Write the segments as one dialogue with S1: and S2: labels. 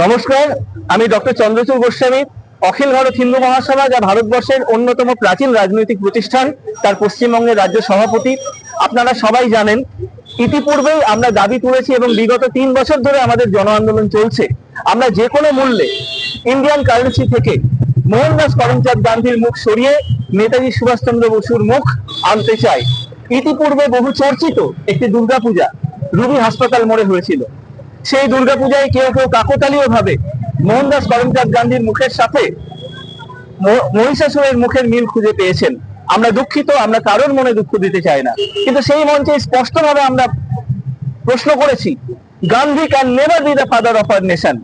S1: নমস্কার, আমি ডক্টর চন্দ্রচূড় গোস্বামী। অখিল ভারত হিন্দু মহাসভা, যা ভারতবর্ষের অন্যতম প্রাচীন রাজনৈতিক প্রতিষ্ঠান, তার পশ্চিমবঙ্গের রাজ্য সভাপতি। আপনারা সবাই জানেন, ইতিপূর্বেই আমরা দাবি তুলেছি এবং বিগত 3 বছর ধরে আমাদের জন আন্দোলন চলছে। আমরা যে কোনো মূল্যে ইন্ডিয়ান কারেন্সি থেকে মোহনদাস করমচাঁদ গান্ধীর মুখ সরিয়ে নেতাজি সুভাষচন্দ্র বসুর মুখ আনতে চাই। ইতিপূর্বে বহু চর্চিত একটি দুর্গাপূজা রুবি হাসপাতাল মোড়ে হয়েছিল। সেই দুর্গাপূজায় কেউ কেউ কাকতালীয় ভাবে মোহনদাস করমচাঁদ গান্ধীর মুখের সাথে মহিষাসুরের মুখের মিল খুঁজে পেয়েছেন। আমরা দুঃখিত, আমরা কারোর মনে দুঃখ দিতে চাই না, কিন্তু সেই মঞ্চে স্পষ্টভাবে আমরা প্রশ্ন করেছি, Gandhi can never be the father of our nation.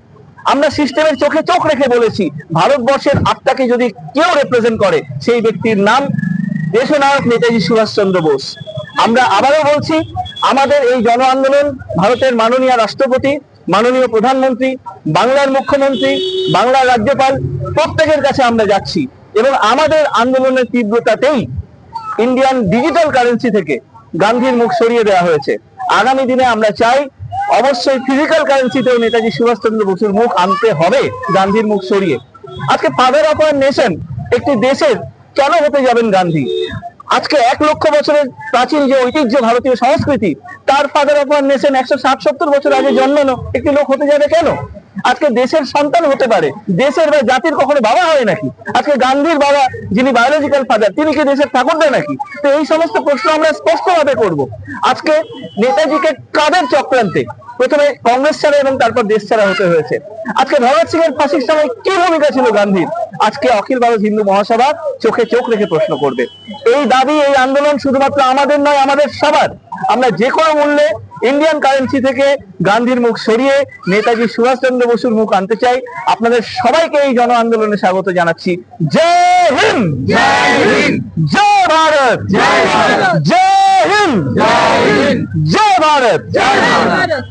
S1: আমরা সিস্টেমের চোখে চোখ রেখে বলেছি, ভারতবর্ষের আত্মাকে যদি কেউ রিপ্রেজেন্ট করে, সেই ব্যক্তির নাম দেশনায়ক নেতাজি সুভাষচন্দ্র বোস। আমরা আবারও বলছি, আমাদের এই জন আন্দোলন ভারতের মাননীয় রাষ্ট্রপতি, মাননীয় প্রধানমন্ত্রী, বাংলার মুখ্যমন্ত্রী, বাংলার রাজ্যপাল প্রত্যেকের কাছে আমরা যাচ্ছি, এবং আমাদের আন্দোলনের তীব্রতাতেই ইন্ডিয়ান ডিজিটাল কারেন্সি থেকে গান্ধীর মুখ সরিয়ে দেওয়া হয়েছে। আগামী দিনে আমরা চাই অবশ্যই ফিজিক্যাল কারেন্সিতেও নেতাজি সুভাষচন্দ্র বসুর মুখ আনতে হবে, গান্ধীর মুখ সরিয়ে। আজকে ফাদার অফ আওয়ার নেশন একটি দেশের কেন হতে যাবেন গান্ধী? আজকে 1 লক্ষ বছরের প্রাচীন যে ঐতিহ্য ভারতীয় সংস্কৃতি, তার ফাদার অফ আওয়ার নেশন 160-70 বছর আগে জন্মানো একটি লোক হতে যাবে কেন? আজকে দেশের সন্তান হতে পারে, দেশের বা জাতির কখনো বাবা হয় নাকি? আজকে গান্ধীর বাবা, যিনি বায়োলজিক্যাল ফাদার, তিনি কি দেশের ঠাকুরদা নাকি? তো এই সমস্ত প্রশ্ন আমরা স্পষ্টভাবে করব। আজকে নেতাজিকে কাদের চক্রান্তে প্রথমে কংগ্রেস ছাড়া এবং তারপর দেশ ছাড়া হতে হয়েছে? আজকে ভগৎ সিং এর ফাঁসির সময় কি ভূমিকা ছিল গান্ধীর? আজকে অখিল ভারত হিন্দু মহাসভা চোখে চোখ রেখে প্রশ্ন করবে। এই দাবি, এই আন্দোলন শুধুমাত্র আমাদের নয়, আমাদের সবার। আমরা যে কোনো মূল্যে ইন্ডিয়ান কারেন্সি থেকে গান্ধীর মুখ সরিয়ে নেতাজি সুভাষচন্দ্র বসুর মুখ আনতে চাই। আপনাদের সবাইকে এই জন আন্দোলনে স্বাগত জানাচ্ছি। জয় হিন্দ, জয় হিন্দ, জয় ভারত, জয় ভারত, জয় হিন্দ, জয় হিন্দ, জয় ভারত, জয় ভারত।